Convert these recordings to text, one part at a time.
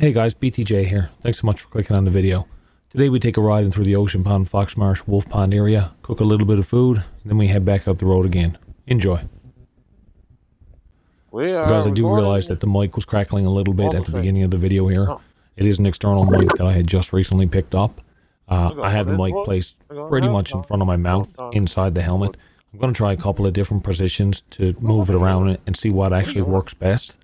Hey guys, BTJ here. Thanks so much for clicking on the video. Today we take a ride in through the Ocean Pond, Fox Marsh, Wolf Pond area, cook a little bit of food, and then we head back out the road again. Enjoy. Guys, I do realize that the mic was crackling a little bit at the beginning of the video here. It is an external mic that I had just recently picked up. I have the mic placed pretty much in front of my mouth, inside the helmet. I'm going to try a couple of different positions to move it around and see what actually works best.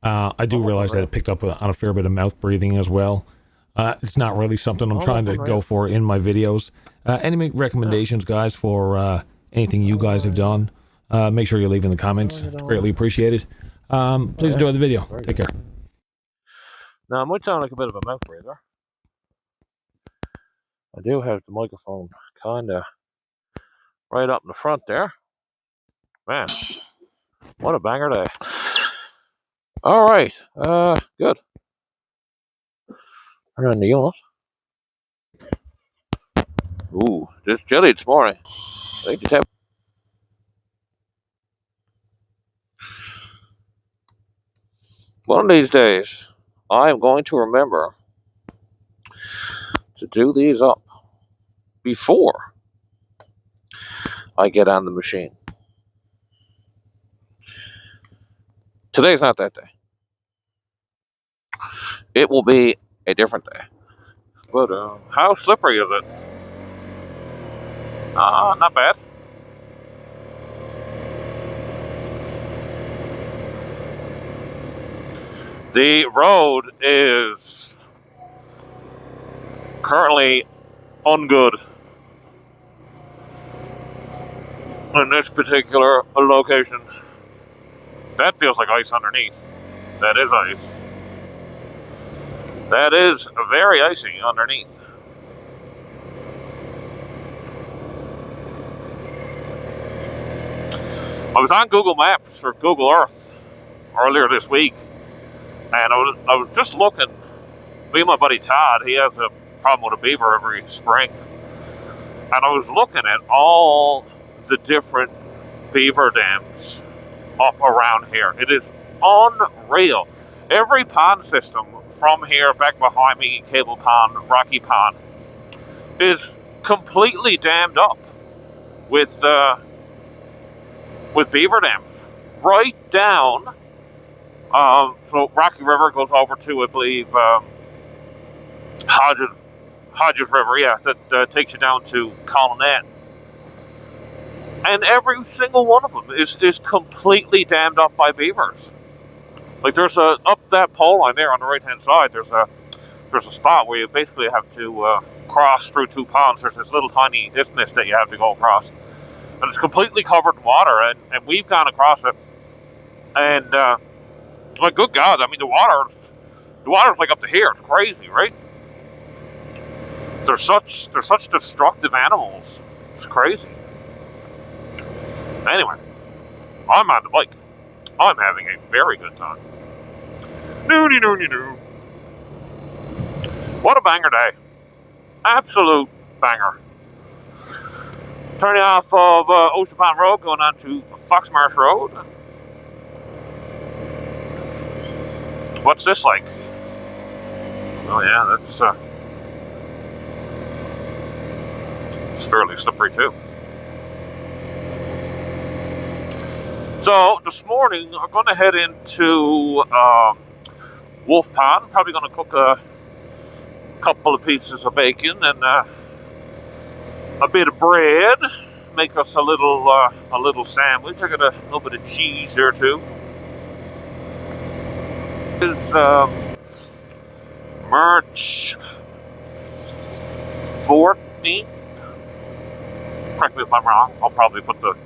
I do realize that it picked up on a fair bit of mouth breathing as well. It's not really something I'm trying to go for in my videos. Any recommendations, guys, for anything you guys have done, make sure you leave in the comments. It's greatly appreciated. Please enjoy the video. Take care. Now, I might sound like a bit of a mouth breather. I do have the microphone kind of right up in the front there. Man, what a banger day. All right, good. Turn on the unit. Ooh, just chilly this morning. I think the temp. One of these days, I am going to remember to do these up before I get on the machine. Today's not that day. It will be a different day. But how slippery is it? Not bad. The road is currently ungood in this particular location. That feels like ice underneath. That is ice. That is very icy underneath. I was on Google Maps or Google Earth earlier this week, and I was just looking. Me and my buddy Todd, he has a problem with a beaver every spring, and I was looking at all the different beaver dams up around here. It is unreal. Every pond system from here back behind me, Cable Pond, Rocky Pond, is completely dammed up with beaver dams right down. So Rocky River goes over to, I believe, Hodges River. Yeah, that takes you down to Colonette. And every single one of them is completely dammed up by beavers. Like there's up that pole line there on the right hand side. There's a spot where you basically have to cross through two ponds. There's this little tiny isthmus that you have to go across, and it's completely covered in water. And we've gone across it, and like good God, I mean the water's like up to here. It's crazy, right? They're such destructive animals. It's crazy. Anyway, I'm on the bike. I'm having a very good time. Noo. What a banger day. Absolute banger. Turning off of Ocean Pond Road, going on to Fox Marsh Road. What's this like? Oh yeah, that's it's fairly slippery too. So this morning I'm going to head into Wolf Pond. Probably going to cook a couple of pieces of bacon and a bit of bread. Make us a little sandwich. I got a little bit of cheese there too. This is March 14th. Correct me if I'm wrong. I'll probably put the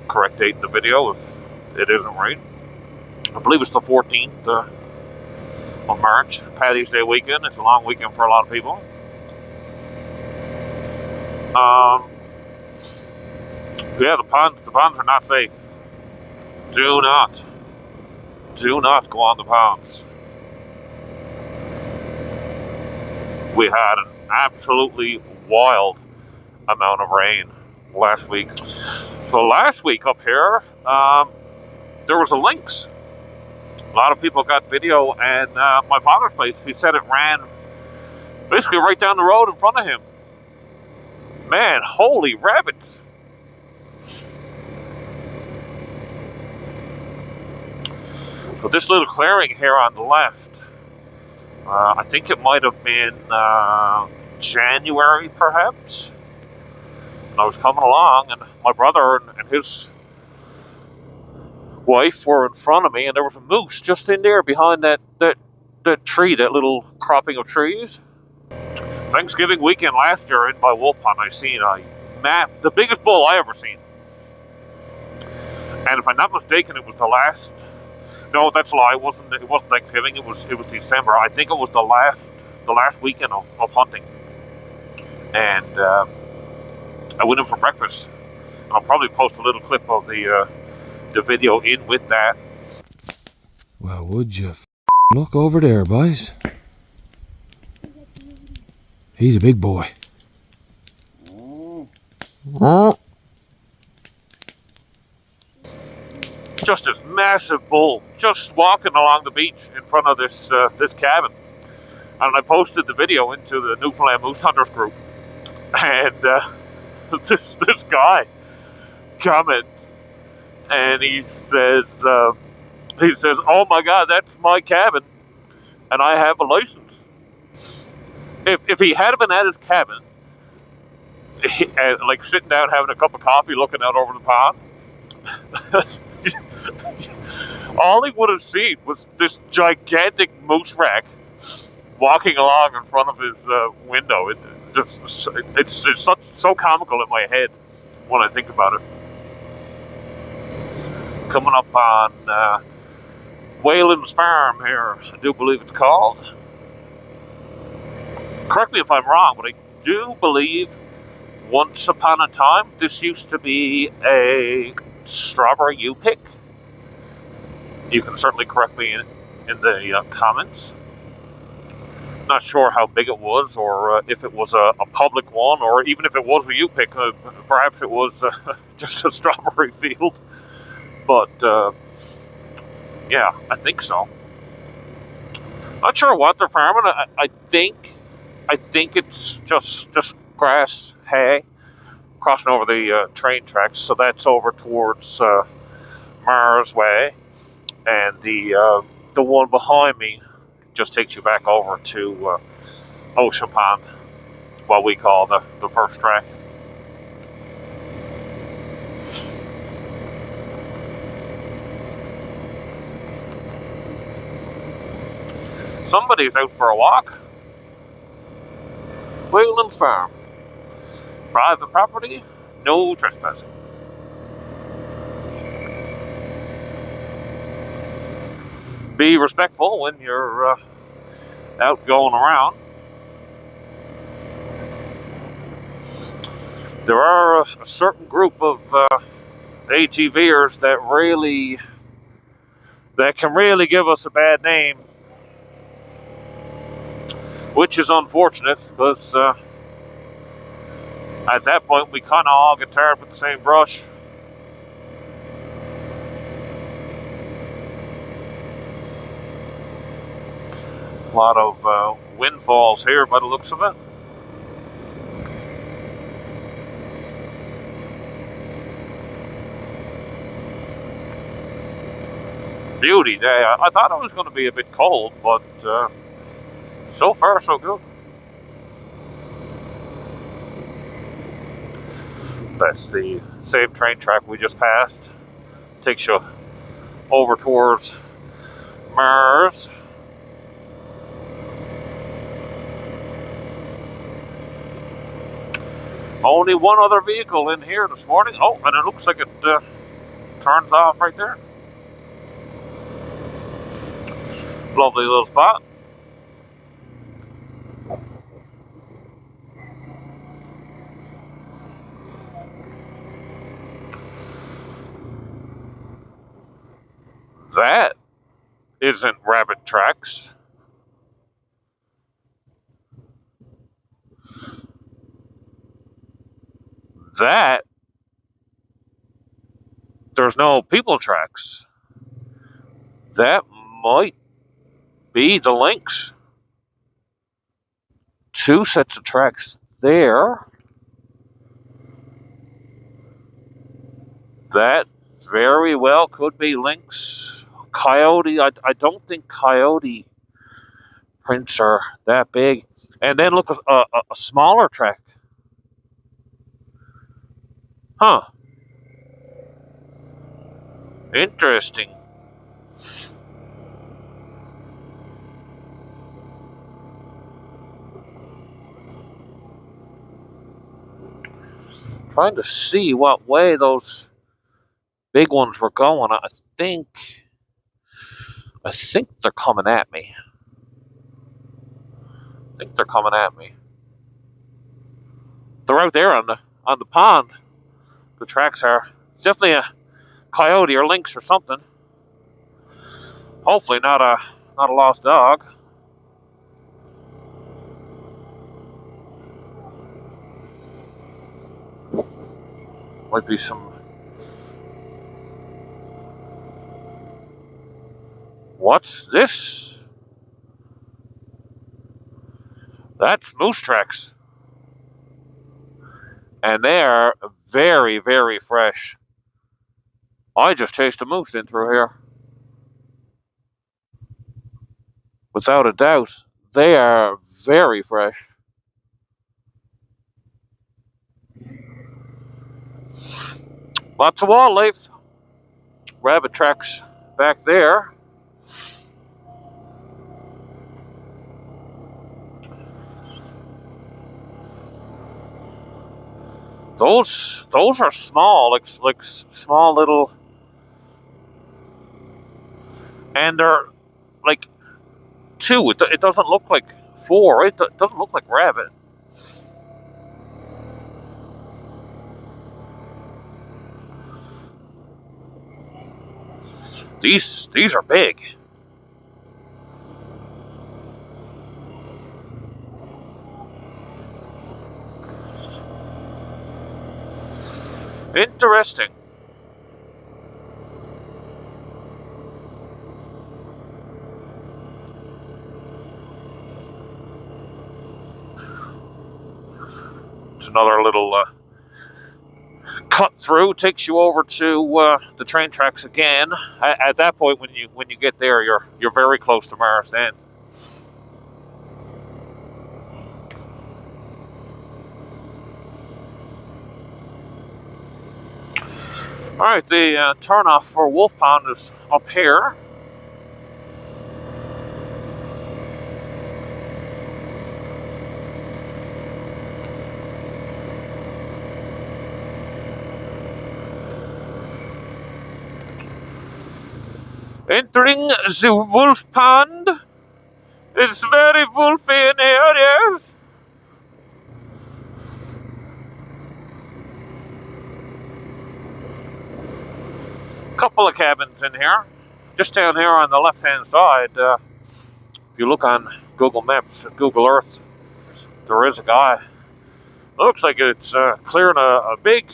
correct date in the video if it isn't right. I believe it's the 14th of March, Paddy's Day weekend. It's a long weekend for a lot of people. Yeah, the ponds are not safe. Do not go on the ponds. We had an absolutely wild amount of rain last week. So last week up here, there was a lynx A lot of people got video, and my father's place, he said it ran basically right down the road in front of him. Man, holy rabbits. So this little clearing here on the left, I think it might have been January, perhaps. And I was coming along, and my brother and his wife were in front of me, and there was a moose just in there behind that tree, that little cropping of trees. Thanksgiving weekend last year in by Wolf Pond, I seen the biggest bull I ever seen. And if I'm not mistaken, it was the last. No, that's a lie. It wasn't Thanksgiving. It was December. I think it was the last weekend of hunting. And I went in for breakfast. And I'll probably post a little clip of the video in with that. Well, would you look over there, boys? He's a big boy. Just this massive bull, just walking along the beach in front of this cabin. And I posted the video into the Newfoundland Moose Hunters group. And this guy comments, and he says, "Oh my God, that's my cabin, and I have a license." If he had been at his cabin, like sitting down having a cup of coffee, looking out over the pond, all he would have seen was this gigantic moose rack walking along in front of his window. It's so comical in my head when I think about it. Coming up on Whalen's Farm here, I do believe it's called. Correct me if I'm wrong, but I do believe once upon a time this used to be a strawberry U-pick. You can certainly correct me in the comments. Not sure how big it was, or if it was a public one, or even if it was a U-pick, perhaps it was just a strawberry field. But yeah, I think so. Not sure what they're farming. I think it's just grass, hay, crossing over the train tracks. So that's over towards Mars Way, and the one behind me just takes you back over to Ocean Pond, what we call the first track. Somebody's out for a walk. Whalen's Farm. Private property, no trespassing. Be respectful when you're out going around. There are a certain group of ATVers that can really give us a bad name, which is unfortunate, because at that point we kind of all get tired with the same brush. A lot of windfalls here by the looks of it. Beauty day. I thought it was going to be a bit cold, but so far so good. That's the same train track we just passed. Takes you over towards Mars. Only one other vehicle in here this morning. Oh, and it looks like it turns off right there. Lovely little spot. That isn't rabbit tracks. That, there's no people tracks. That might be the links. 2 sets of tracks there. That very well could be lynx. Coyote, I don't think coyote prints are that big. And then look, a smaller track. Huh. Interesting. Trying to see what way those big ones were going. I think they're coming at me. They're out there on the pond. The tracks are. It's definitely a coyote or lynx or something. Hopefully not a lost dog. Might be some. What's this? That's moose tracks. And they're very, very fresh. I just chased a moose in through here. Without a doubt, they are very fresh. Lots of wildlife. Rabbit tracks back there. Those are small, like small little, and they're like 2. It doesn't look like 4. It doesn't look like rabbit. These are big. Interesting. It's another little cut through. Takes you over to the train tracks again. At that point, when you get there, you're very close to Marsh End. Alright, the turnoff for Wolf Pond is up here. Entering the Wolf Pond. It's very wolfy in here, yes. Couple of cabins in here. Just down here on the left-hand side, if you look on Google Maps, Google Earth, there is a guy. Looks like it's clearing a big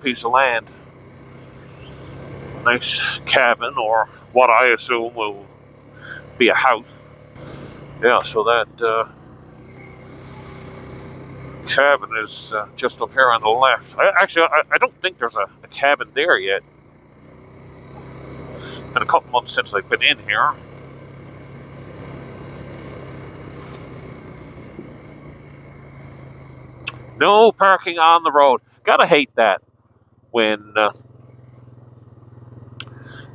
piece of land. Nice cabin, or what I assume will be a house. Yeah, so that cabin is just up here on the left. I don't think there's a cabin there yet. It's been a couple months since I've been in here. No parking on the road. Gotta hate that when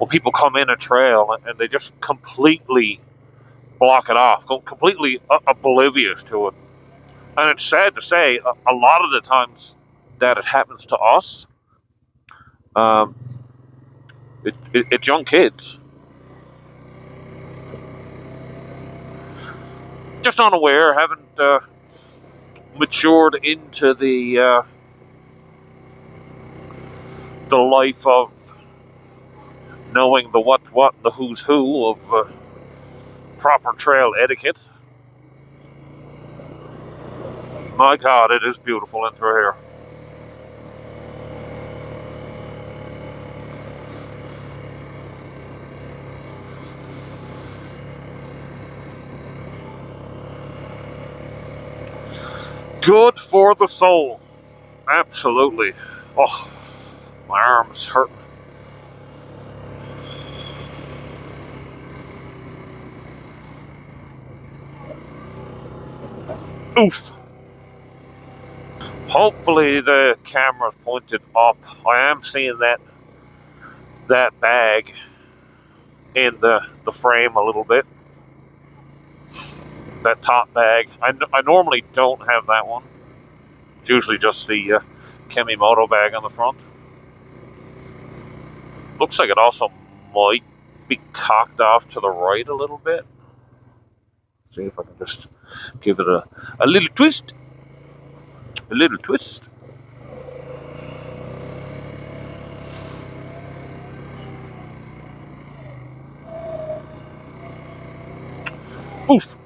people come in a trail and they just completely block it off, completely oblivious to it. And it's sad to say, a lot of the times that it happens to us, it's young kids. Just unaware, haven't matured into the life of knowing the what and the who's who of proper trail etiquette. My God, it is beautiful in through here. Good for the soul. Absolutely. Oh, my arm's hurting. Oof. Hopefully the camera's pointed up. I am seeing that bag in the frame a little bit. That top bag. I normally don't have that one. It's usually just the Kemimoto bag on the front. Looks like it also might be cocked off to the right a little bit. See if I can just give it a little twist. A little twist. Oof.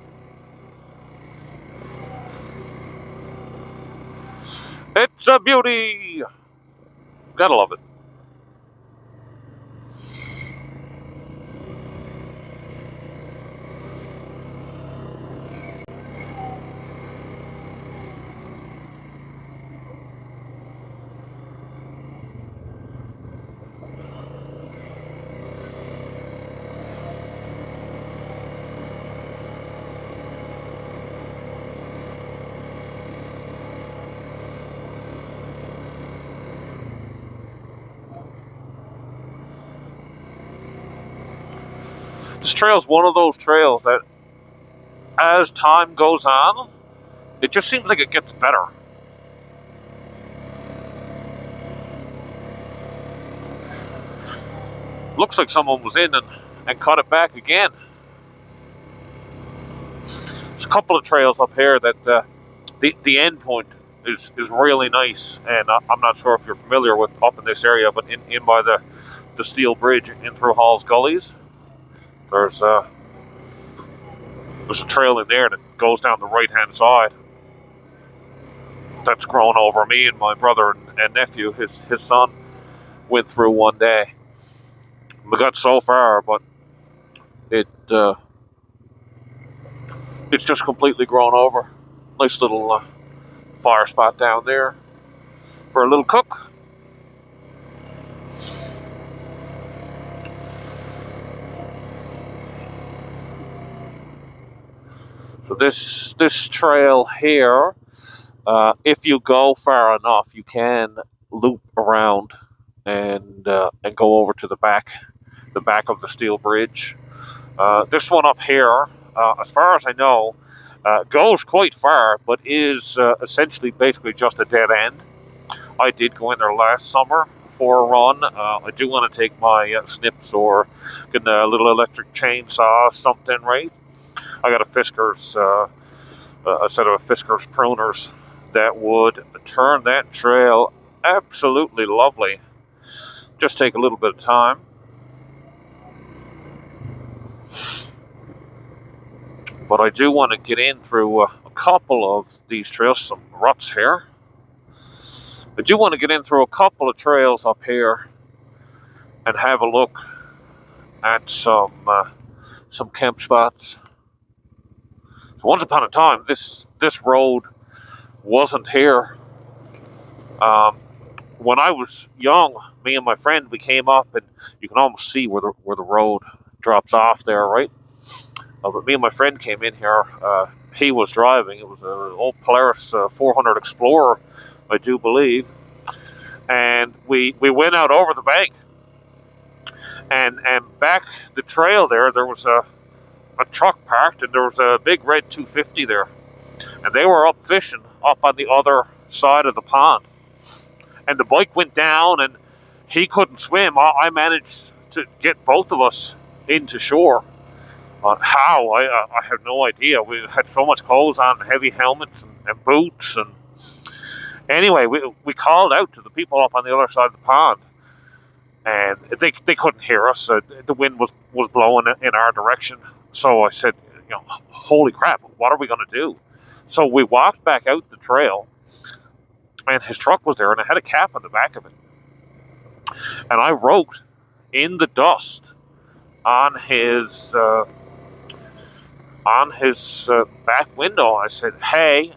It's a beauty. Gotta love it. This trail is one of those trails that, as time goes on, it just seems like it gets better. Looks like someone was in and cut it back again. There's a couple of trails up here that the end point is really nice, and I'm not sure if you're familiar with up in this area, but in by the steel bridge in through Hall's Gullies, there's a trail in there that goes down the right-hand side. That's grown over me and my brother and nephew. His son went through one day. We got so far, but it's just completely grown over. Nice little fire spot down there for a little cook. So this trail here, if you go far enough, you can loop around and go over to the back of the steel bridge. This one up here, as far as I know, goes quite far, but is essentially basically just a dead end. I did go in there last summer for a run. I do want to take my snips or get a little electric chainsaw, something, right? I got a Fisker's, a set of Fisker's pruners that would turn that trail absolutely lovely. Just take a little bit of time. But I do want to get in through a couple of these trails, some ruts here. I do want to get in through a couple of trails up here and have a look at some camp spots. So once upon a time, this road wasn't here. When I was young, me and my friend, we came up, and you can almost see where the road drops off there, right? But me and my friend came in here. He was driving. It was an old Polaris 400 Explorer, I do believe. And we went out over the bank, and back the trail there was a truck parked, and there was a big red 250 there, and they were up fishing up on the other side of the pond. And the bike went down, and he couldn't swim. I managed to get both of us into shore. How? I have no idea. We had so much clothes on, heavy helmets and boots, and anyway, we called out to the people up on the other side of the pond, and they couldn't hear us. The wind was blowing in our direction. So I said, holy crap, what are we going to do? So we walked back out the trail, and his truck was there, and it had a cap on the back of it. And I wrote in the dust on his back window, I said, hey,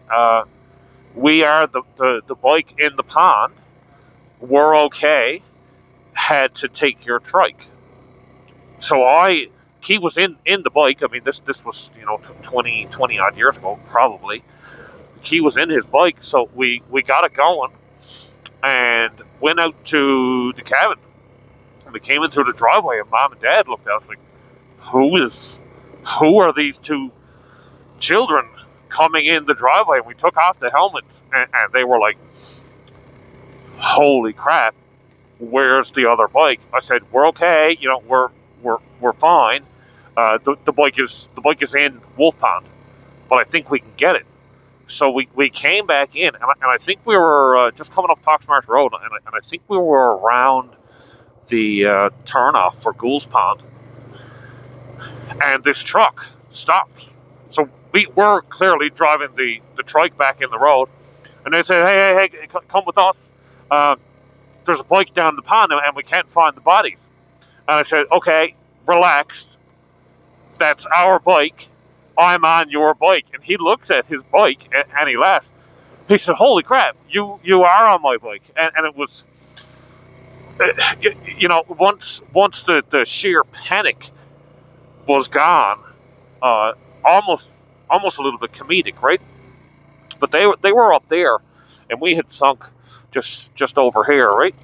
We are the bike in the pond. We're okay. Had to take your trike. So he was in the bike. I mean, this was 20 odd years ago probably. He was in his bike, so we got it going and went out to the cabin. And we came into the driveway, and Mom and Dad looked at us like, who are these two children coming in the driveway? And we took off the helmets, and they were like, holy crap, where's the other bike? I said, we're okay, we're fine. The bike is in Wolf Pond, but I think we can get it. So we came back in, and I think we were just coming up Fox Marsh Road, and I think we were around the turnoff for Gould's Pond, and this truck stops. So we were clearly driving the trike back in the road, and they said, hey, come with us. There's a bike down the pond, and we can't find the bodies. And I said, okay, relax. That's our bike. I'm on your bike. And he looks at his bike, and he laughs. He said, holy crap, you are on my bike. And it was, once the sheer panic was gone, almost a little bit comedic, right? But they were up there, and we had sunk just over here, right?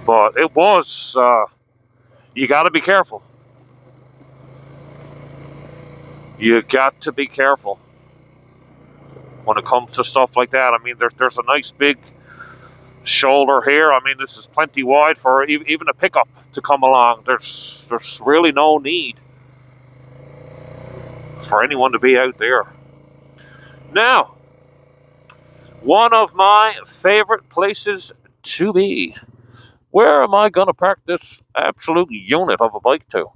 But it was, you got to be careful. You got to be careful when it comes to stuff like that. I mean, there's a nice big shoulder here. I mean, this is plenty wide for even a pickup to come along. There's really no need for anyone to be out there. Now, one of my favorite places to be. Where am I going to park this absolute unit of a bike to?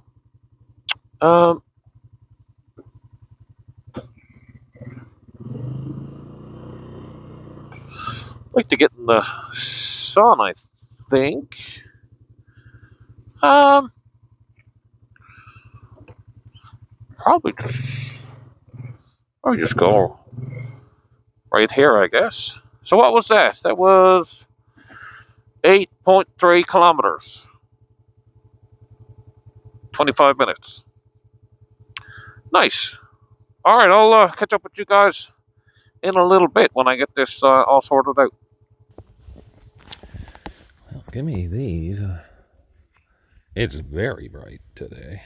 Like to get in the sun, I think. Probably just go right here, I guess. So what was that? That was 8.3 kilometers. 25 minutes. Nice. All right, I'll catch up with you guys in a little bit when I get this all sorted out. Well, give me these. It's very bright today.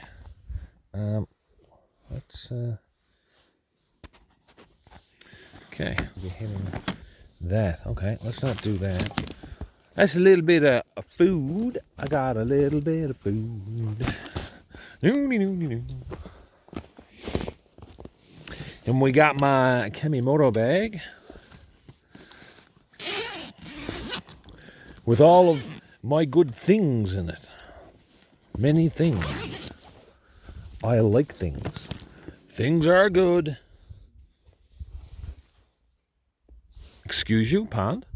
Let's okay, we'll be hitting that. Okay, let's not do that. That's a little bit of food. I got a little bit of food. And we got my Kemimoto bag with all of my good things in it. Many things. I like things. Things are good. Excuse you, pond?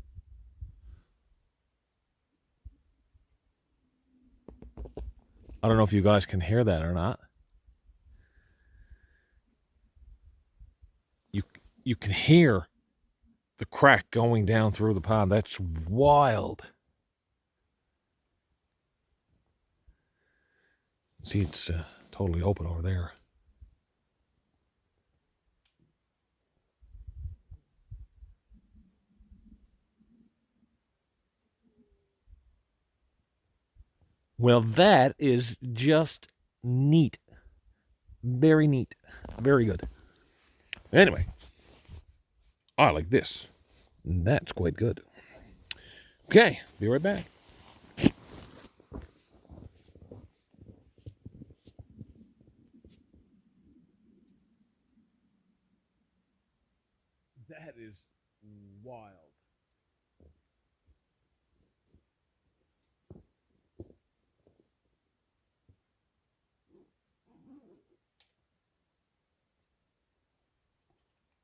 I don't know if you guys can hear that or not. You can hear the crack going down through the pond. That's wild. See, it's totally open over there. Well, that is just neat. Very neat. Very good. Anyway, I like this. That's quite good. Okay, be right back. That is wild.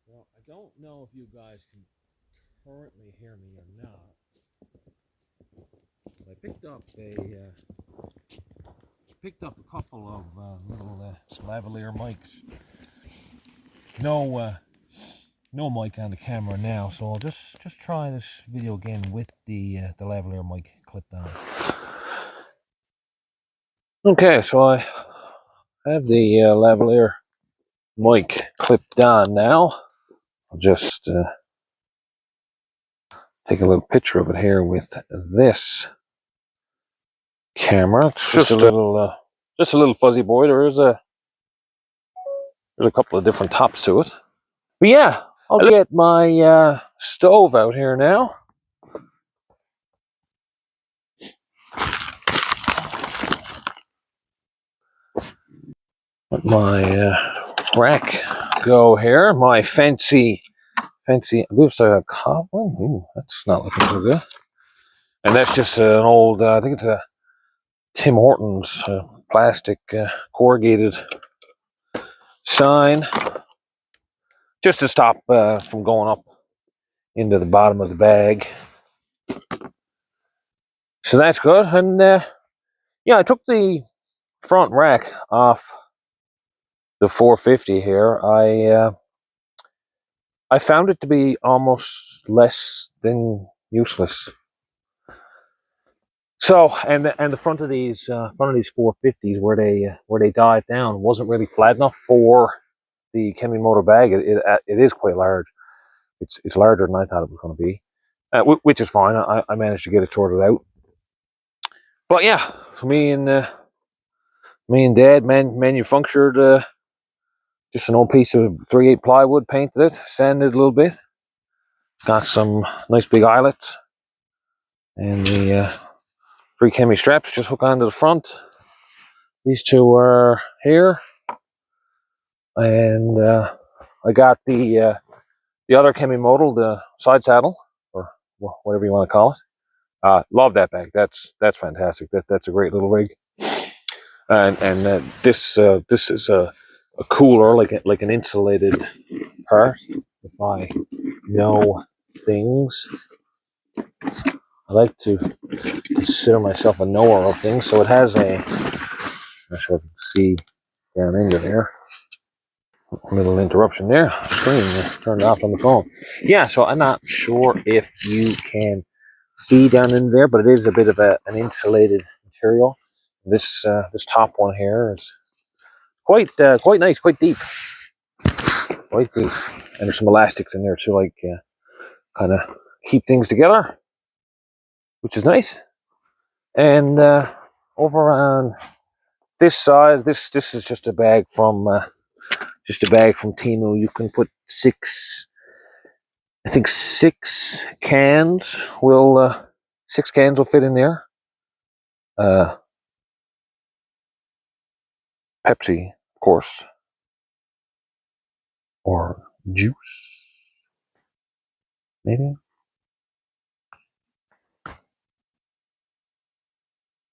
Well, I don't know if you guys can currently hear me or not. But I picked up a couple of little lavalier mics no mic on the camera now, so I'll just try this video again with the lavalier mic clipped on. Okay, so I have the lavalier mic clipped on now. I'll just take a little picture of it here with this camera. It's just a little fuzzy boy. There's a couple of different tops to it. But yeah, I'll get my stove out here now. Let my rack go here. My fancy, I believe it's a Coblin. Ooh, that's not looking so good. And that's just an old, I think it's a Tim Hortons plastic corrugated sign, just to stop from going up into the bottom of the bag. So that's good. And yeah, I took the front rack off the 450 here. I found it to be almost less than useless. So, and the front of these 450s where they dive down wasn't really flat enough for the Chemimoto bag. It is quite large. It's larger than I thought it was going to be, which is fine. I managed to get it sorted out. But yeah, so me and Dad manufactured just an old piece of 3/8 plywood, painted it, sanded it a little bit, got some nice big eyelets, and the 3 chemi straps just hook onto the front. These two are here, and I got the other Chemimoto, the side saddle, or whatever you want to call it. Love that bag. That's fantastic. That's a great little rig. And this is a cooler, like an insulated part. If I know things, I like to consider myself a knower of things. So it has a, I'm not sure if you can see down into there. A little interruption there. Screen turned off on the phone. Yeah, so I'm not sure if you can see down in there, but it is a bit of an insulated material. This top one here is quite nice, quite deep, and there's some elastics in there to like kind of keep things together, which is nice. And over on this side, this is just a bag from Temu. You can put 6 cans will 6 cans will fit in there. Pepsi, of course, or juice, maybe.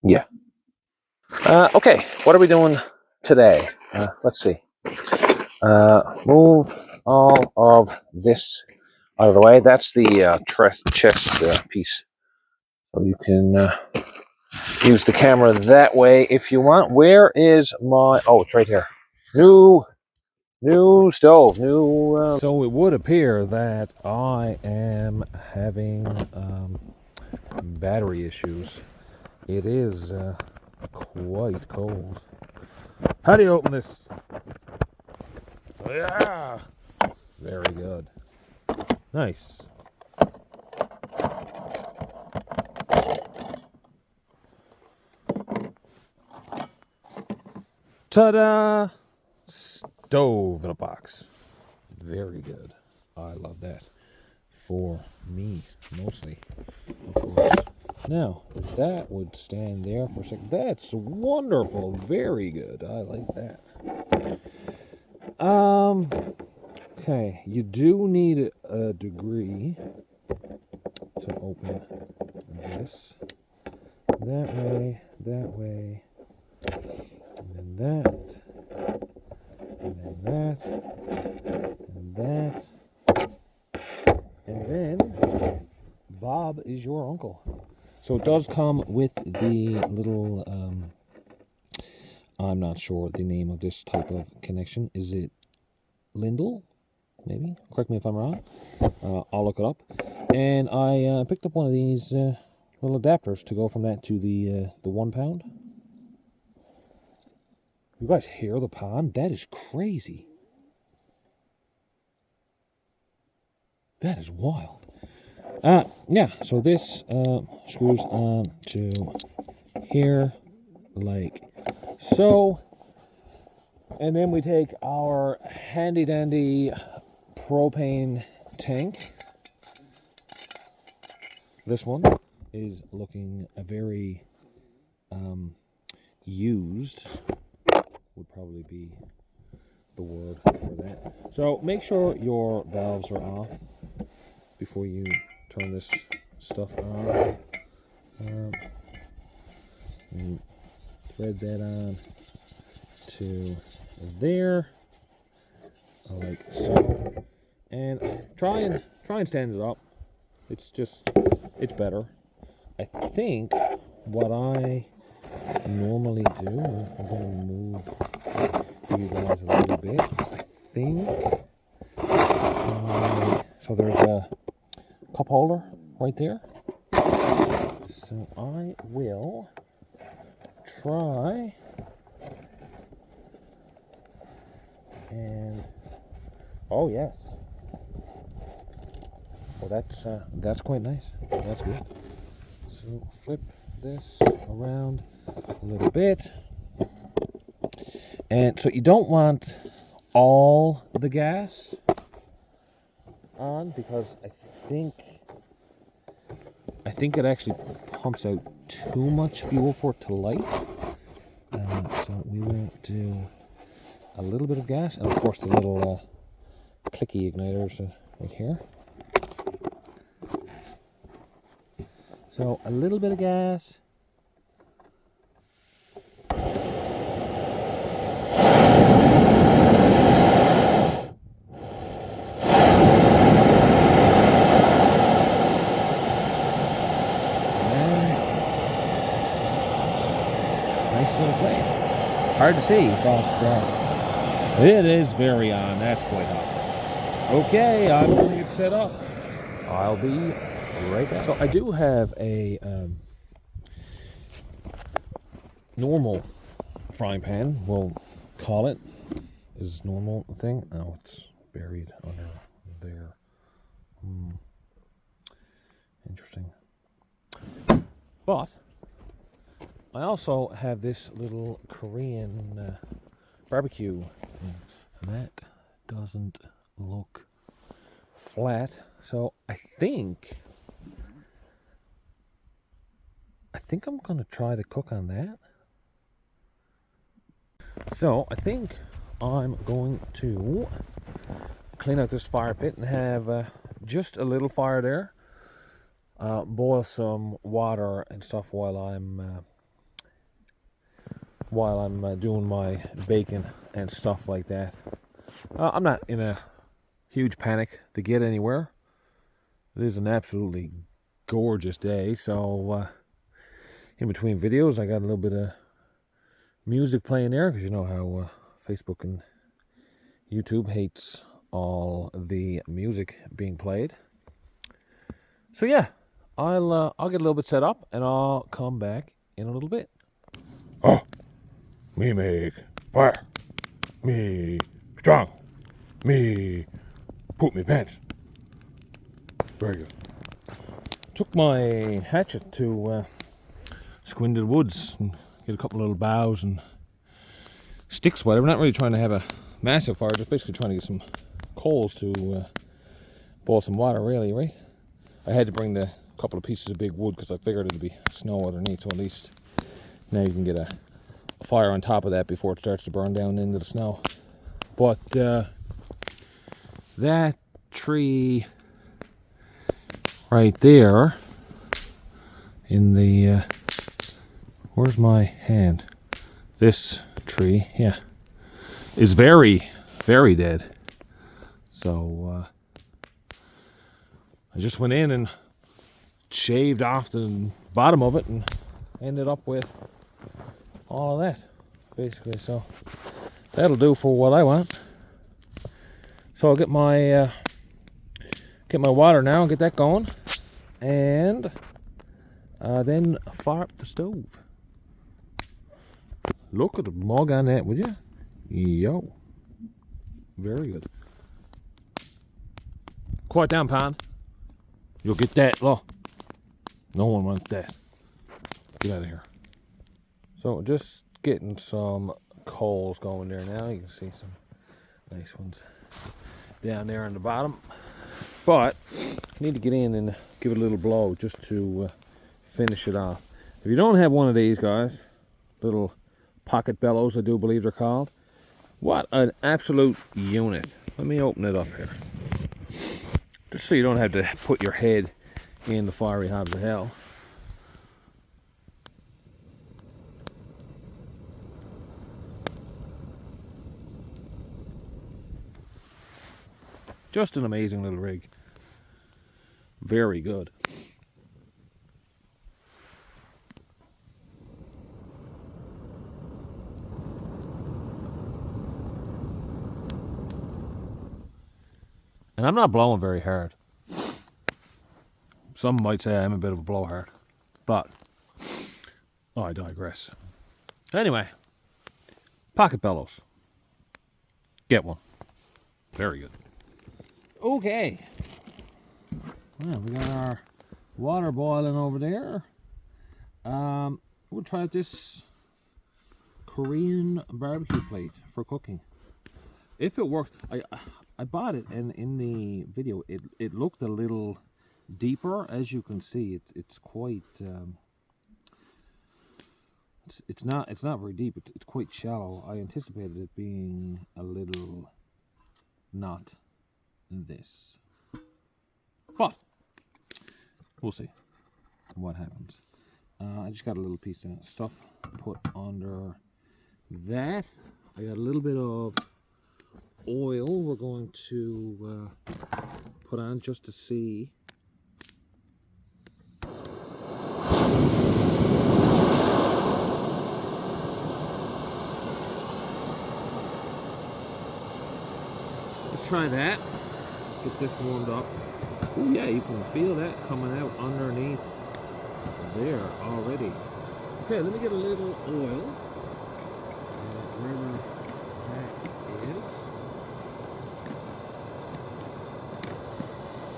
Yeah. Okay, what are we doing today? Let's see. Move all of this out of the way. That's the chest piece. So you can use the camera that way if you want. Where is my... Oh, it's right here. New stove. So it would appear that I am having battery issues. It is quite cold. How do you open this? Yeah! Very good. Nice. Ta-da! Stove in a box. Very good. I love that. For me, mostly. Of course. Now, if that would stand there for a second. That's wonderful. Very good. I like that. Okay. You do need a degree to open this. That way, and then that, and then that, and that, and then Bob is your uncle. So it does come with the little, I'm not sure the name of this type of connection. Is it Lindell? maybe. Correct me if I'm wrong. I'll look it up. And I picked up one of these little adapters to go from that to the 1 pound. You guys hear the pond? That is crazy. That is wild. Yeah, so this screws on to here, like so. And then we take our handy dandy propane tank. This one is looking very used, would probably be the word for that. So make sure your valves are off before you turn this stuff on. And thread that on to there, like so, and try and stand it up. It's better. I think what I normally do, I'm going to move you guys a little bit. I think so. There's a cup holder right there. So I will try and oh yes. Well, that's quite nice. That's good. So flip this around a little bit, and so you don't want all the gas on, because I think it actually pumps out too much fuel for it to light. So we will do a little bit of gas, and of course the little clicky igniters right here. So a little bit of gas. Nice little flame. Hard to see, but it is very on. That's quite hot. Okay, I'm going to get set up. I'll be right back. So I do have a normal frying pan, we'll call it. Is this normal thing? Oh, it's buried under there. Interesting. But I also have this little Korean barbecue, and that doesn't look flat. So I think I'm gonna try to cook on that. So I think I'm going to clean out this fire pit and have just a little fire there. Boil some water and stuff while I'm doing my bacon and stuff like that. I'm not in a huge panic to get anywhere. It is an absolutely gorgeous day, so in between videos I got a little bit of music playing there, because you know how Facebook and YouTube hates all the music being played. So yeah, I'll get a little bit set up and I'll come back in a little bit. Oh, me make fire, me strong, me poop me pants. Very good. Took my hatchet to go into the woods and get a couple of little boughs and sticks, whatever. Not really trying to have a massive fire, just basically trying to get some coals to boil some water, really, right? I had to bring the couple of pieces of big wood because I figured it'd be snow underneath, so at least now you can get a fire on top of that before it starts to burn down into the snow. But that tree right there in the where's my hand? This tree, yeah, is very, very dead. So I just went in and shaved off the bottom of it and ended up with all of that, basically. So that'll do for what I want. So I'll get my water now and get that going, and then fire up the stove. Look at the mug on that, would you? Yo, very good. Quiet down, Pan. You'll get that, look. No one wants that. Get out of here. So just getting some coals going there now. You can see some nice ones down there on the bottom. But I need to get in and give it a little blow just to finish it off. If you don't have one of these guys, little pocket bellows, I do believe they're called. What an absolute unit. Let me open it up here. Just so you don't have to put your head in the fiery hobs of hell. Just an amazing little rig. Very good. And I'm not blowing very hard. Some might say I'm a bit of a blowhard, but I digress. Anyway, pocket bellows. Get one. Very good. Okay. Well, we got our water boiling over there. We'll try out this Korean barbecue plate for cooking. If it works, I bought it, and in the video it looked a little deeper. As you can see, it's quite it's not very deep. It's quite shallow. I anticipated it being a little not this, but we'll see what happens. I just got a little piece of stuff put under that. I got a little bit of oil we're going to put on just to see. Let's try that. Get this warmed up. Oh yeah, you can feel that coming out underneath there already. Okay, let me get a little oil. Wherever that is.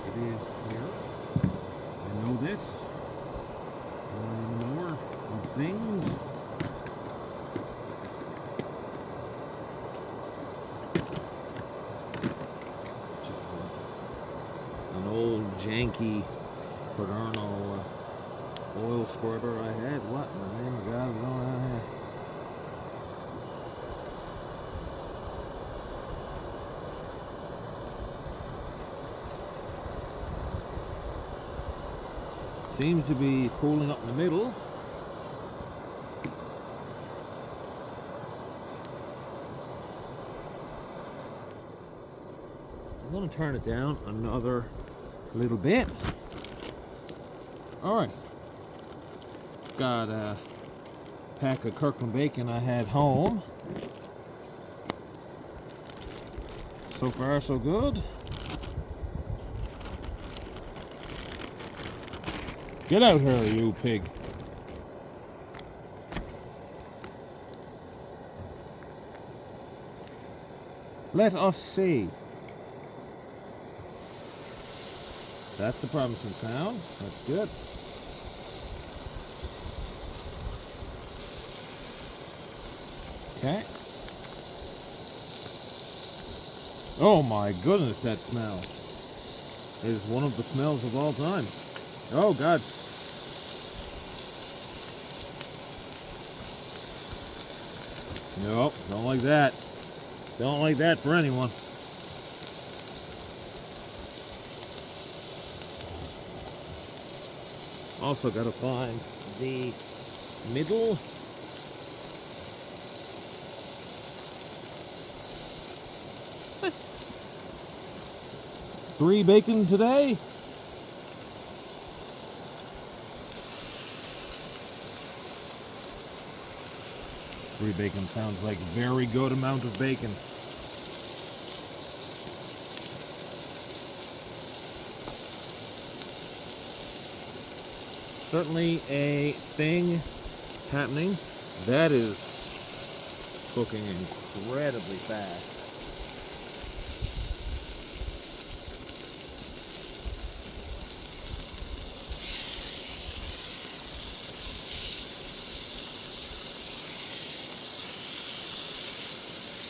It is here. I know this. More of things. Just an old janky Paderno oil squirter I had. What in the name of God is going on here? Seems to be pooling up in the middle. I'm going to turn it down another little bit. All right. Got a pack of Kirkland bacon I had home. So far, so good. Get out here, you pig. Let us see. That's the promising sound. That's good. Okay. Oh my goodness, that smell is one of the smells of all time. Oh God. Nope, don't like that. Don't like that for anyone. Also got to find the middle. Three bacon today. Three bacon sounds like very good amount of bacon. certainly a thing happening. That is cooking incredibly fast.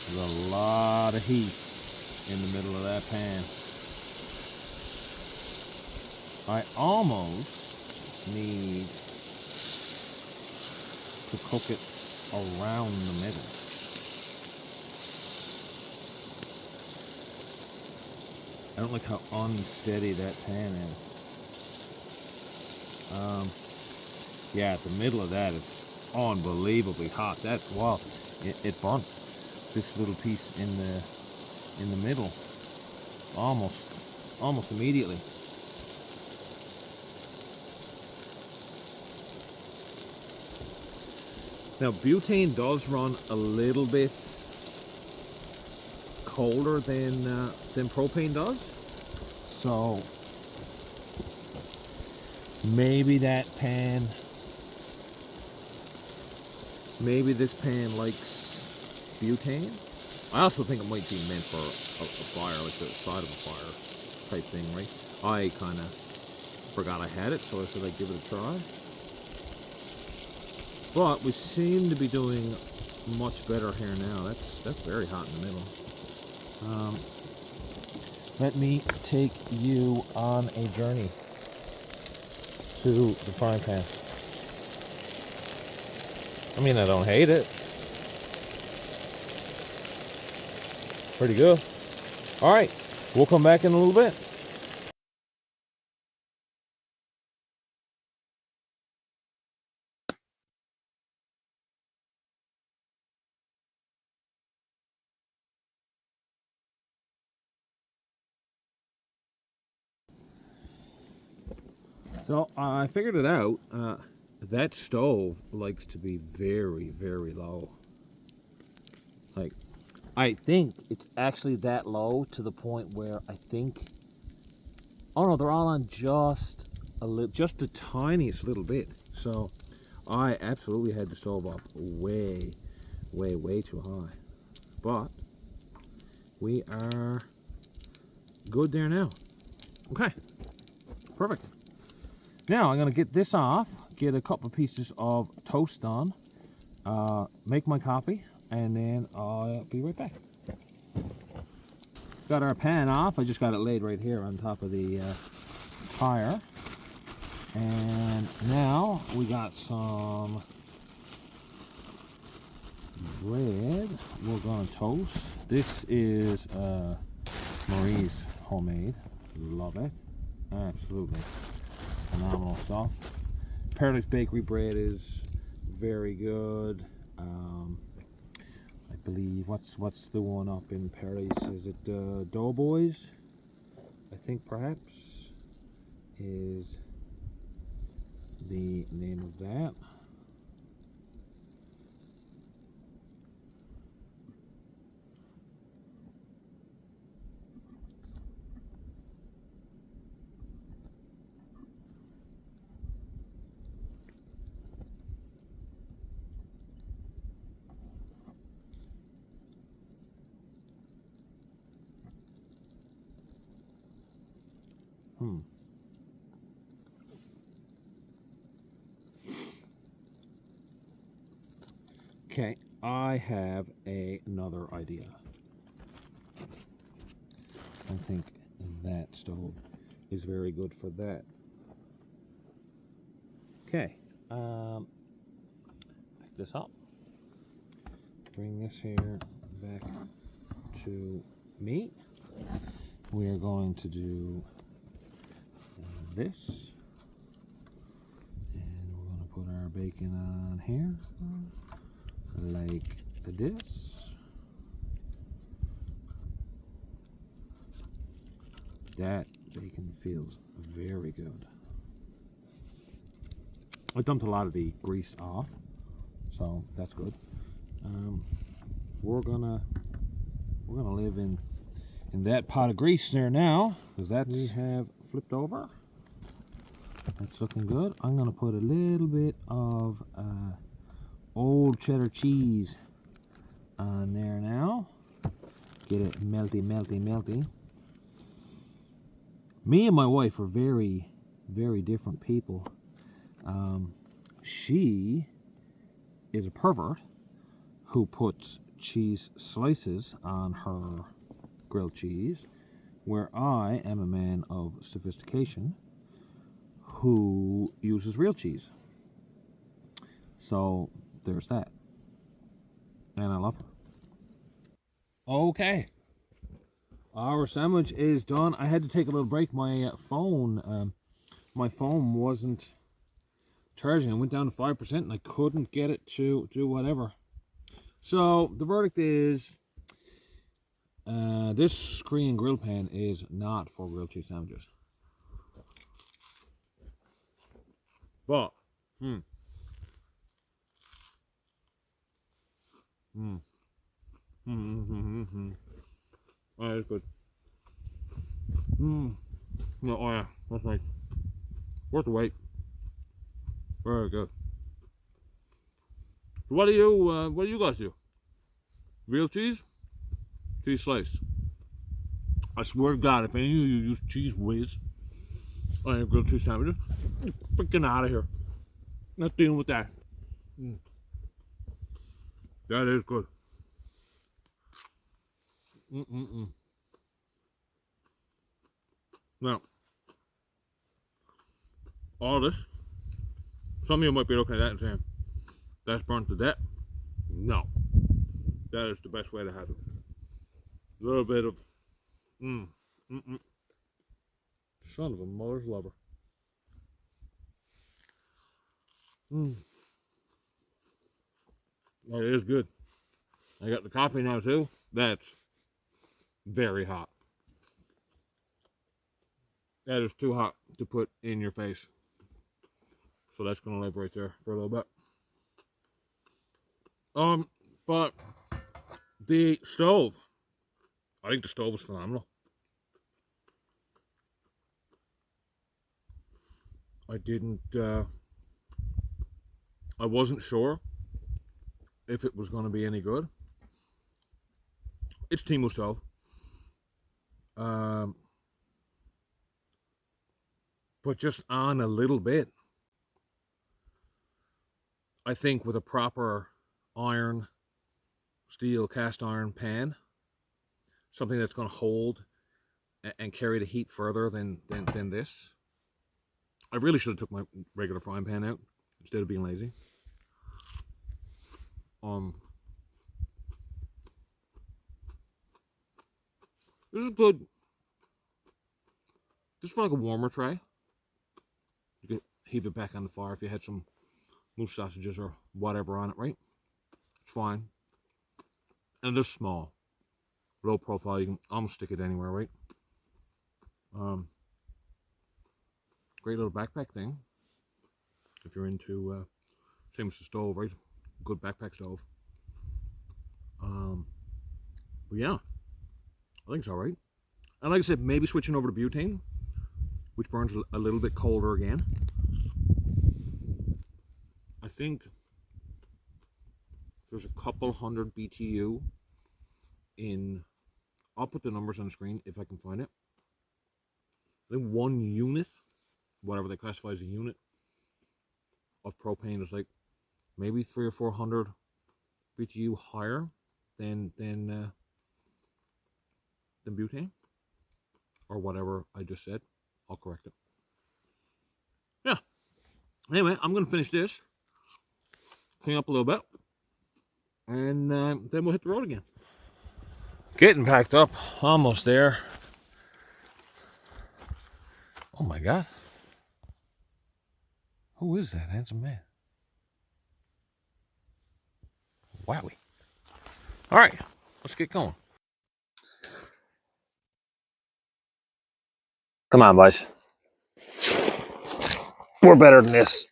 There's a lot of heat in the middle of that pan. I almost need to cook it around the middle. I don't like how unsteady that pan is. Yeah, the middle of that is unbelievably hot. That's wow. It burnt this little piece in the middle almost immediately. Now butane does run a little bit colder than propane does, so maybe this pan likes butane. I also think it might be meant for a fire, like the side of a fire type thing, right? I kind of forgot I had it, so I said I'd give it a try. But we seem to be doing much better here now. That's very hot in the middle. Let me take you on a journey to the frying pan. I mean, I don't hate it. Pretty good. All right, we'll come back in a little bit. So I figured it out. That stove likes to be very, very low. Like, I think it's actually that low to the point where I think, oh no, they're all on just the tiniest little bit. So I absolutely had the stove up way, way, way too high. But we are good there now. Okay, perfect. Now I'm gonna get this off, get a couple of pieces of toast on, make my coffee, and then I'll be right back. Got our pan off. I just got it laid right here on top of the fire. And now we got some bread we're gonna toast. This is Marie's homemade. Love it. Absolutely phenomenal stuff. Paradise Bakery bread is very good. I believe what's the one up in Paradise? Is it Doughboys? I think perhaps is the name of that. Okay, I have another idea. I think that stove is very good for that. Okay, pick this up. Bring this here back to me. We are going to do this. And we're going to put our bacon on here. Like this. That bacon feels very good. I dumped a lot of the grease off, so that's good. We're gonna live in that pot of grease there now, because that's we have flipped over. That's looking good. I'm going to put a little bit of old cheddar cheese on there now. Get it melty, melty, melty. Me and my wife are very, very different people. She is a pervert who puts cheese slices on her grilled cheese, where I am a man of sophistication who uses real cheese. So there's that. And I love her. Okay. Our sandwich is done. I had to take a little break. My phone wasn't charging. It went down to 5% and I couldn't get it to do whatever. So the verdict is this Korean grill pan is not for grilled cheese sandwiches. But Oh, that's good. No, oh yeah, that's nice. Worth the wait. Very good. What do you guys do? Real cheese? Cheese slice. I swear to God, if any of you use cheese whiz on your grilled cheese sandwiches, freaking out of here. Not dealing with that. That is good. Now, all this, some of you might be looking at that and saying, that's burnt to death. No. That is the best way to have it. A little bit of, son of a mother's lover. Oh, it is good. I got the coffee now too. That's very hot. That is too hot to put in your face. So that's gonna live right there for a little bit. But the stove, I think the stove is phenomenal. I wasn't sure if it was going to be any good. It's Temu stove. But just on a little bit. I think with a proper iron, steel, cast iron pan, something that's going to hold and carry the heat further than this. I really should have took my regular frying pan out instead of being lazy. This is good. Just for like a warmer tray. You could heave it back on the fire if you had some moose sausages or whatever on it, right? It's fine. And it is small. Low profile, you can almost stick it anywhere, right? Great little backpack thing. If you're into, same as the stove, right? Good backpack stove. But yeah, I think it's alright. And like I said, maybe switching over to butane, which burns a little bit colder again. I think there's a couple hundred BTU in, I'll put the numbers on the screen if I can find it. I think 1 unit, whatever they classify as a unit of propane is like maybe 300 or 400 BTU higher than butane, or whatever I just said. I'll correct it. Yeah. Anyway, I'm gonna finish this, clean up a little bit, and then we'll hit the road again. Getting packed up, almost there. Oh my God. Who is that handsome man? Wowie. All right, let's get going. Come on, boys. We're better than this.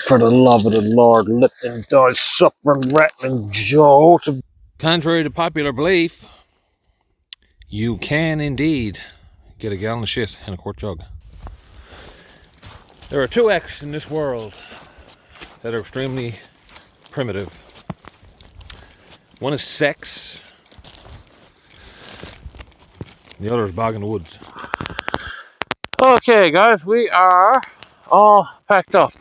For the love of the Lord, let them die suffering, rattling Joe. Contrary to popular belief, you can indeed get a gallon of shit in a quart jug. There are two X in this world that are extremely primitive. One is sex, the other is bog in the woods. Okay, guys, we are all packed up.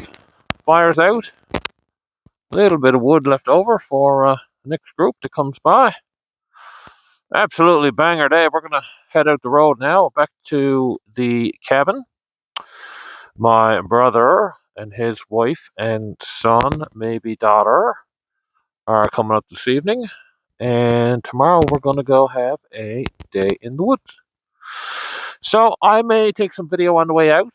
Fire's out. A little bit of wood left over for the next group that comes by. Absolutely banger day. We're going to head out the road now, back to the cabin. My brother and his wife and son, maybe daughter, are coming up this evening. And tomorrow we're going to go have a day in the woods. So I may take some video on the way out.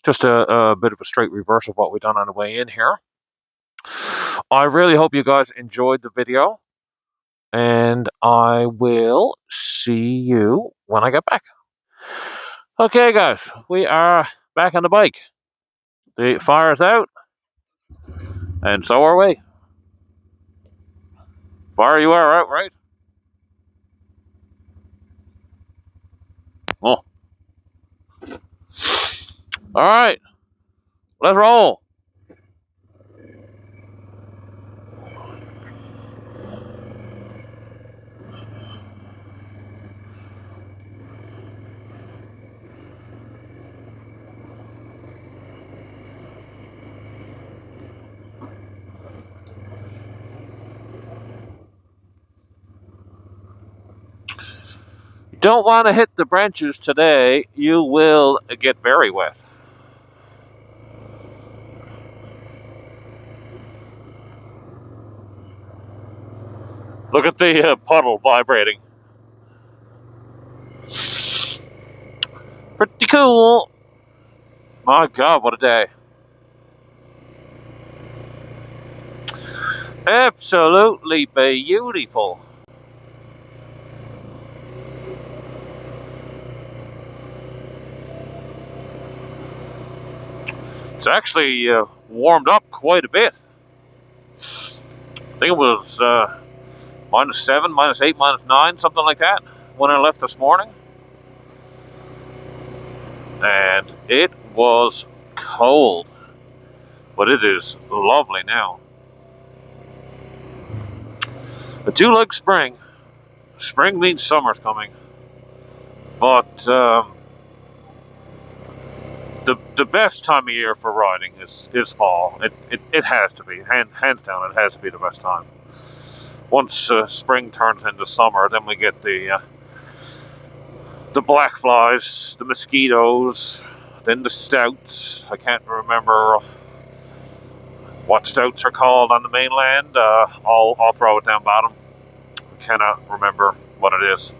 Just a bit of a straight reverse of what we've done on the way in here. I really hope you guys enjoyed the video. And I will see you when I get back. Okay, guys, we are back on the bike. The fire's out. And so are we. Fire, you are out, right? Oh. All right. Let's roll. Don't want to hit the branches today. You will get very wet. Look at the puddle vibrating. Pretty cool. My God, what a day. Absolutely beautiful. It's actually warmed up quite a bit. I think it was -7, -8, -9, something like that when I left this morning. And it was cold, but it is lovely now. I do like spring. Spring means summer's coming. But the best time of year for riding is fall. It has to be. Hands down, it has to be the best time. Once spring turns into summer, then we get the black flies, the mosquitoes, then the stouts. I can't remember what stouts are called on the mainland. I'll throw it down bottom. I cannot remember what it is.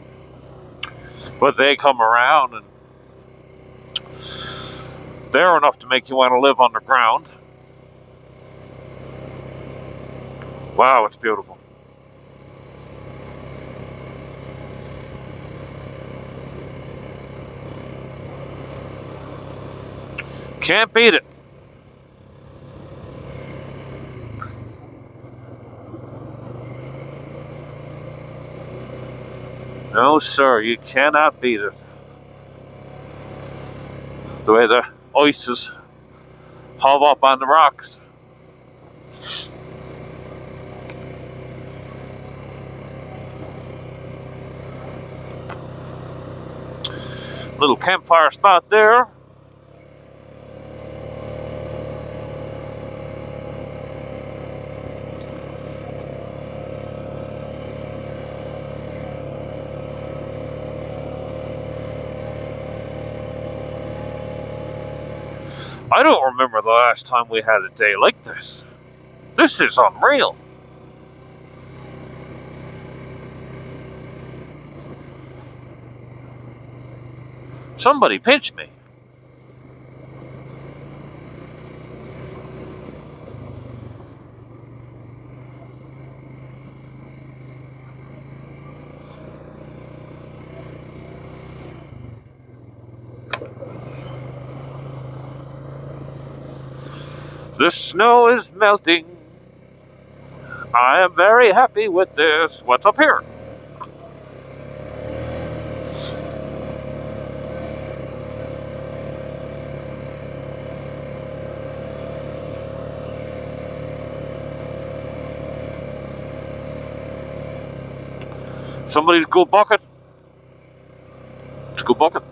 But they come around and they're enough to make you want to live underground. Wow, it's beautiful. Can't beat it. No, sir, you cannot beat it. The way the ices hove up on the rocks. Little campfire spot there. I don't remember the last time we had a day like this. This is unreal. Somebody pinch me. The snow is melting. I am very happy with this. What's up here? Somebody's good bucket. It's a good bucket.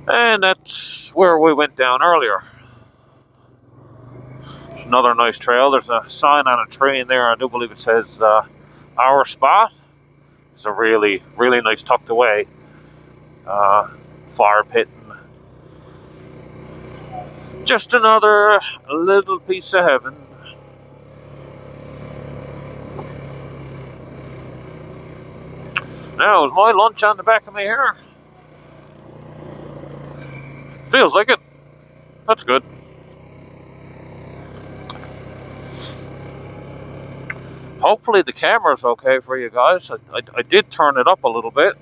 And that's where we went down earlier. It's another nice trail. There's a sign on a tree in there. I do believe it says our spot. It's a really, really nice tucked away fire pit. Just another little piece of heaven. Now, is my lunch on the back of me here? Feels like it. That's good. Hopefully the camera's okay for you guys. I did turn it up a little bit.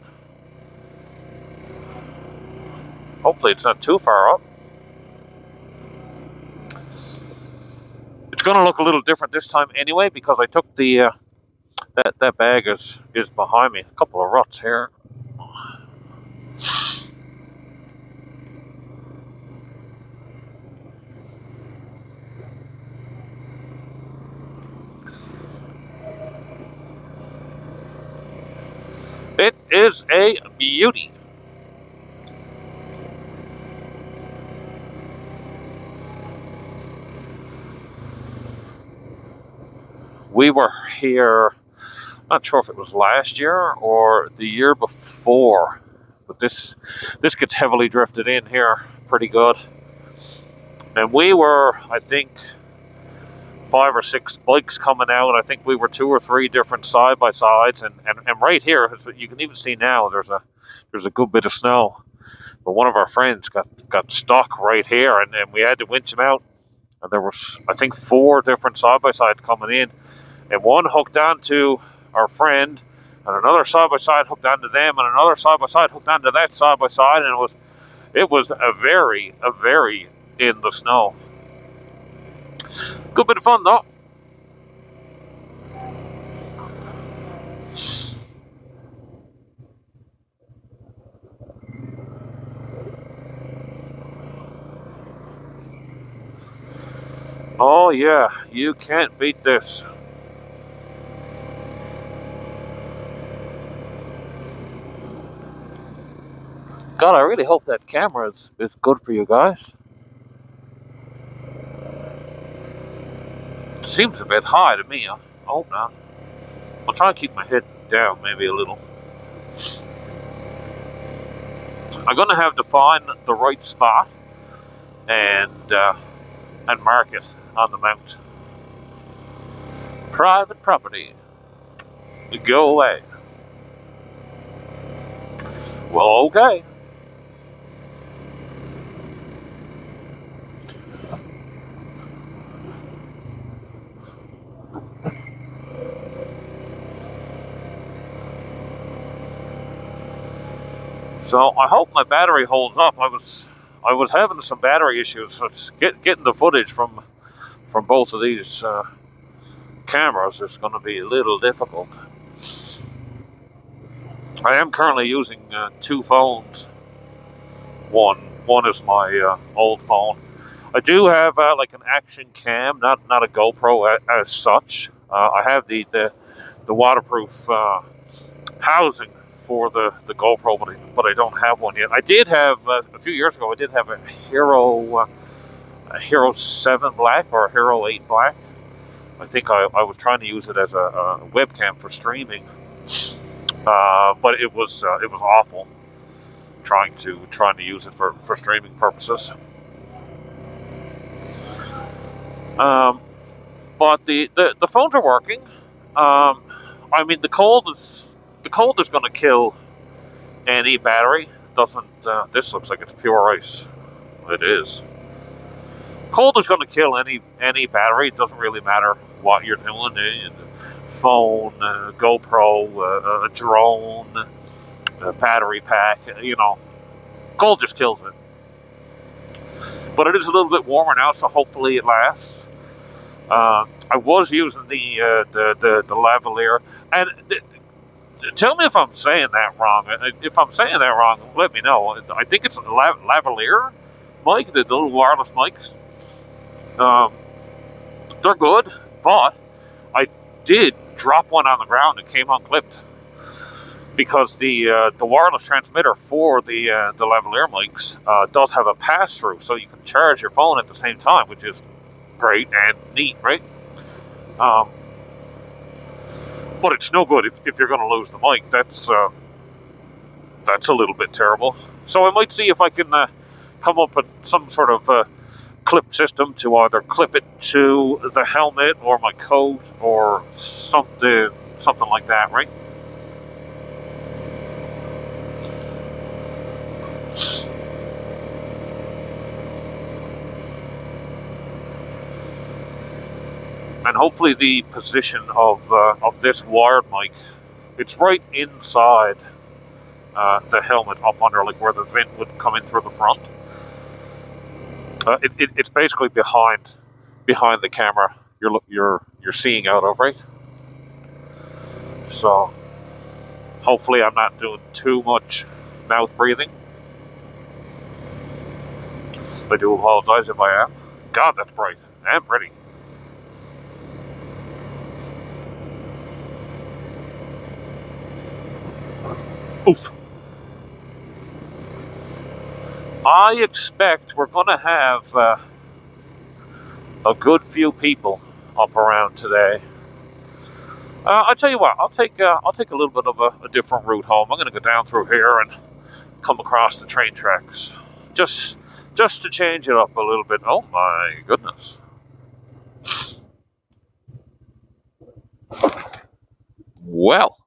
Hopefully it's not too far up. It's going to look a little different this time anyway, because I took the that bag is behind me. A couple of ruts here. It is a beauty. We were here, not sure if it was last year or the year before, but this gets heavily drifted in here pretty good. And we were, I think, 5 or 6 bikes coming out. I think we were 2 or 3 different side-by-sides, and right here, you can even see now, there's a good bit of snow. But one of our friends got stuck right here, and we had to winch him out. And there was, I think, 4 different side-by-sides coming in, and one hooked onto our friend, and another side-by-side hooked onto them, and another side-by-side hooked onto that side-by-side, and it was a very in the snow. Good bit of fun, though. Oh yeah, you can't beat this. God, I really hope that camera is good for you guys. It seems a bit high to me. I hope not. I'll try and keep my head down maybe a little. I'm going to have to find the right spot and mark it on the mount. Private property. Go away. Well, okay. So I hope my battery holds up. I was having some battery issues. So getting the footage from both of these cameras is going to be a little difficult. I am currently using 2 phones. One is my old phone. I do have like an action cam, not a GoPro as such. I have the waterproof housing for the GoPro, but I don't have one yet. I did have a few years ago. I did have a Hero 7 Black or a Hero 8 Black. I think I was trying to use it as a webcam for streaming, but it was awful trying to use it for streaming purposes. But the phones are working. I mean, the cold is going to kill any battery. Doesn't this looks like it's pure ice? It is. Cold is going to kill any battery. It doesn't really matter what you're doing. Phone, GoPro, a drone, a battery pack. You know, Cold just kills it. But it is a little bit warmer now, so hopefully it lasts. I was using the lavalier, and tell me if I'm saying that wrong. If I'm saying that wrong, let me know. I think it's lavalier mic, the little wireless mics. They're good, but I did drop one on the ground and came unclipped because the wireless transmitter for the lavalier mics does have a pass-through, so you can charge your phone at the same time, which is great and neat, right? But it's no good if you're going to lose the mic. That's a little bit terrible. So I might see if I can come up with some sort of clip system to either clip it to the helmet or my coat or something like that, right? And hopefully the position of this wired mic, it's right inside the helmet, up under like where the vent would come in through the front. It's basically behind the camera you're seeing out of, right? So hopefully I'm not doing too much mouth breathing. I do apologize if I am. God, that's bright and pretty. Oof. I expect we're going to have a good few people up around today. I'll tell you what. I'll take a little bit of a different route home. I'm going to go down through here and come across the train tracks, just to change it up a little bit. Oh my goodness. Well.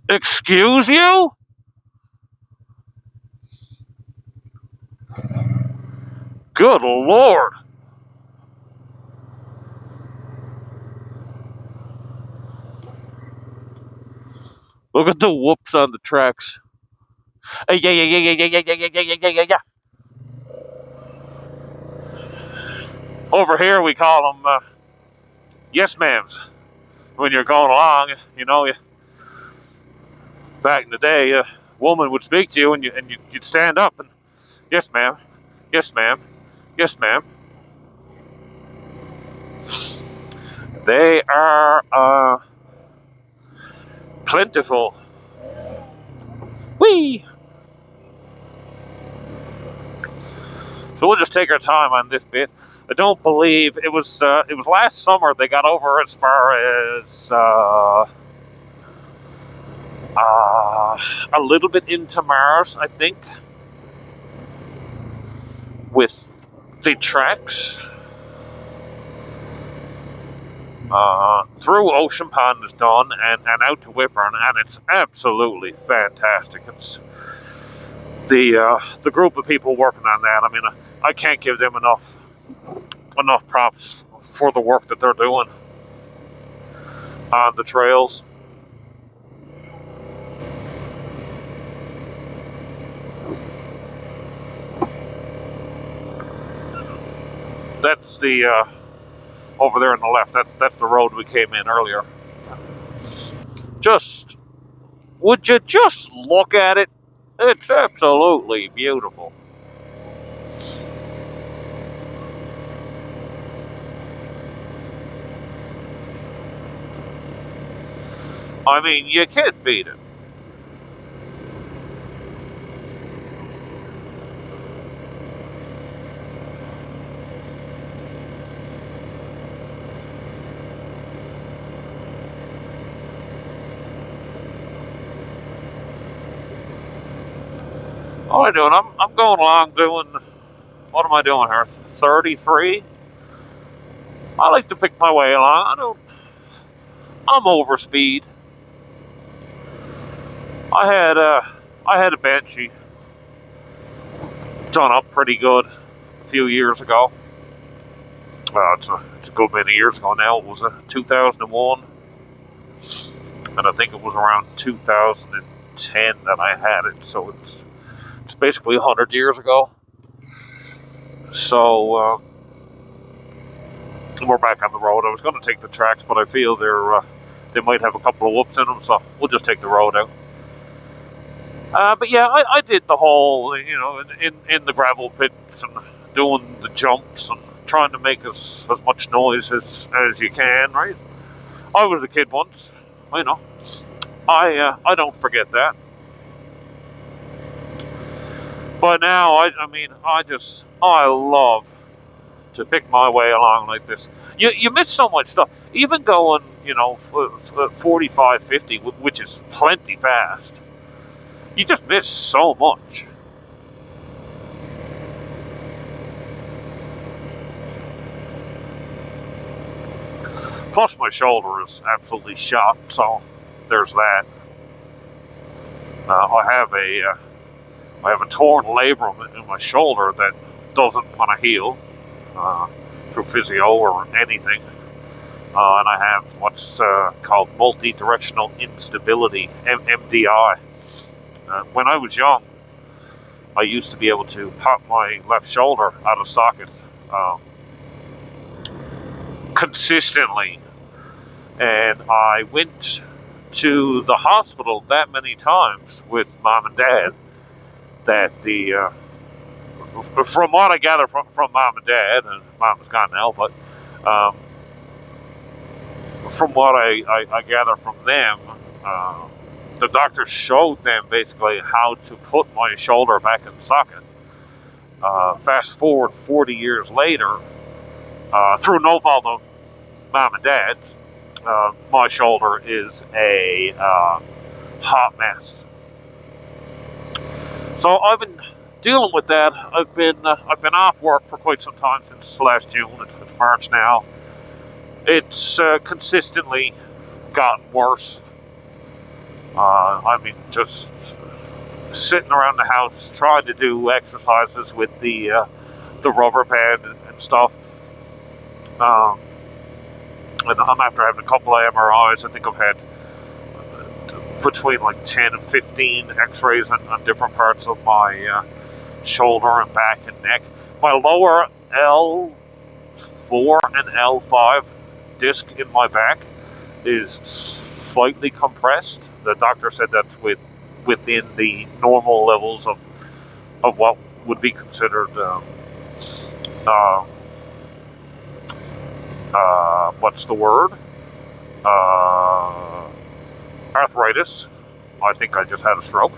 Excuse you? Good Lord. Look at the whoops on the tracks. Yeah. Over here we call them yes ma'ams. When you're going along, you know, back in the day, a woman would speak to you and you'd stand up and, yes ma'am, yes ma'am, yes ma'am. They are plentiful. Whee! So we'll just take our time on this bit. I don't believe it was last summer they got over as far as a little bit into Mars, I think, with the tracks. Through Ocean Pond is done and out to Whitburn, and it's absolutely fantastic. It's the group of people working on that. I mean, I can't give them enough props for the work that they're doing on the trails. That's the over there on the left. That's the road we came in earlier. Would you just look at it? It's absolutely beautiful. I mean, you can't beat it. All I'm doing, I'm going along doing, what am I doing here? 33. I like to pick my way along. I'm over speed. I had a Banshee done up pretty good a few years ago. It's a good many years ago now. It was 2001, and I think it was around 2010 that I had it. So it's basically 100 years ago. So we're back on the road. I was going to take the tracks, but I feel they might have a couple of whoops in them, so we'll just take the road out. But yeah, I did the whole, in the gravel pits and doing the jumps and trying to make as much noise as you can, right? I was a kid once, I don't forget that. But now, I love to pick my way along like this. You miss so much stuff. Even going, 45, 50, which is plenty fast. You just miss so much. Plus, my shoulder is absolutely shot, so there's that. I have a torn labrum in my shoulder that doesn't want to heal through physio or anything. And I have what's called multi-directional instability, MDI. When I was young, I used to be able to pop my left shoulder out of socket consistently. And I went to the hospital that many times with Mom and Dad that from what I gather from Mom and Dad, and Mom is gone now, but from what I gather from them, the doctor showed them basically how to put my shoulder back in socket. Fast forward 40 years later, through no fault of Mom and Dad, my shoulder is a hot mess. So I've been dealing with that. I've been off work for quite some time since last June. It's March now. It's consistently gotten worse. Just sitting around the house trying to do exercises with the rubber band and stuff. And I'm after having a couple of MRIs. I think I've had between like 10 and 15 x-rays on different parts of my shoulder and back and neck. My lower L4 and L5 disc in my back is slightly compressed. The doctor said that's within the normal levels of what would be considered what's the word? Arthritis. I think I just had a stroke.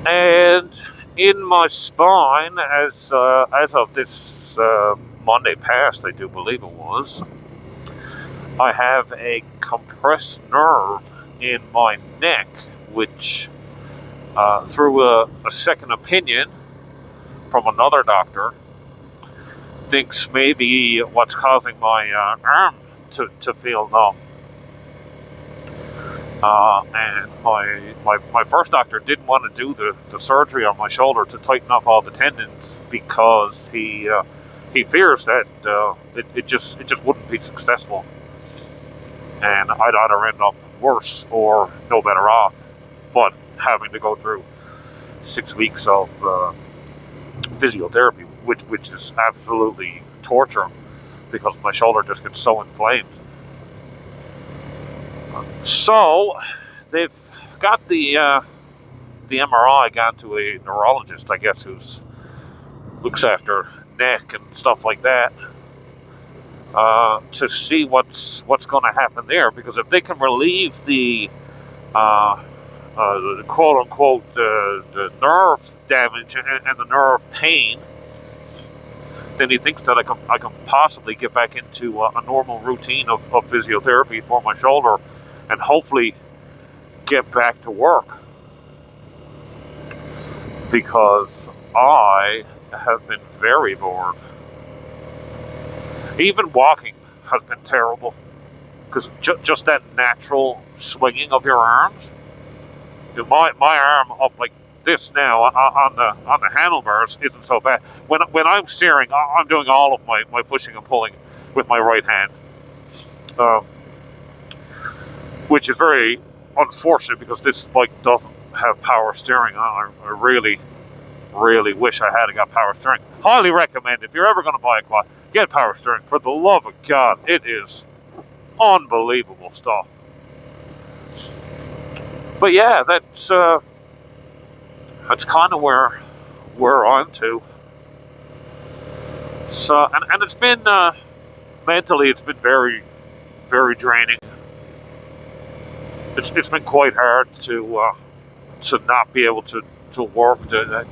And in my spine, as of this Monday past, I do believe it was, I have a compressed nerve in my neck, which, through a second opinion from another doctor, thinks maybe what's causing my arm to feel numb. And my first doctor didn't want to do the surgery on my shoulder to tighten up all the tendons because he fears that it just wouldn't be successful, and I'd either end up worse or no better off, but having to go through 6 weeks of physiotherapy, which is absolutely torture because my shoulder just gets so inflamed. So they've got the MRI gone to a neurologist, I guess, who's looks after neck and stuff like that, to see what's going to happen there. Because if they can relieve the quote unquote the nerve damage and the nerve pain, then he thinks that I can possibly get back into a normal routine of physiotherapy for my shoulder, and hopefully get back to work. Because I have been very bored. Even walking has been terrible, because just that natural swinging of your arms. My arm up like this now on the handlebars isn't so bad. When I'm steering, I'm doing all of my pushing and pulling with my right hand, which is very unfortunate because this bike doesn't have power steering. I really wish I had got power steering. Highly recommend, if you're ever going to buy a quad, get power steering. For the love of God, it is unbelievable stuff. But yeah, that's kind of where we're on to. So, and it's been mentally, it's been very, very draining. It's been quite hard to not be able to work, to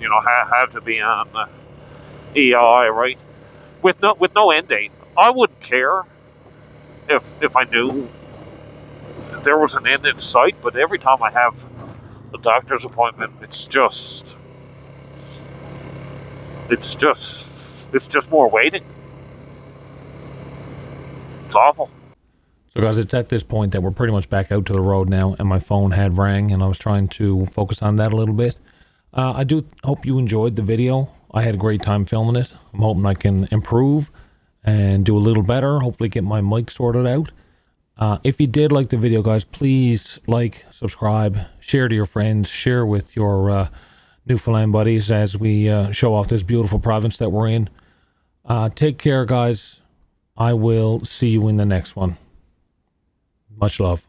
have to be on EI, right, with no end date. I wouldn't care if I knew there was an end in sight, but every time I have a doctor's appointment, it's just more waiting. It's awful. So guys, it's at this point that we're pretty much back out to the road now, and my phone had rang, and I was trying to focus on that a little bit. I do hope you enjoyed the video. I had a great time filming it. I'm hoping I can improve and do a little better, hopefully get my mic sorted out. If you did like the video, guys, please like, subscribe, share to your friends, share with your Newfoundland buddies as we show off this beautiful province that we're in. Take care, guys. I will see you in the next one. Much love.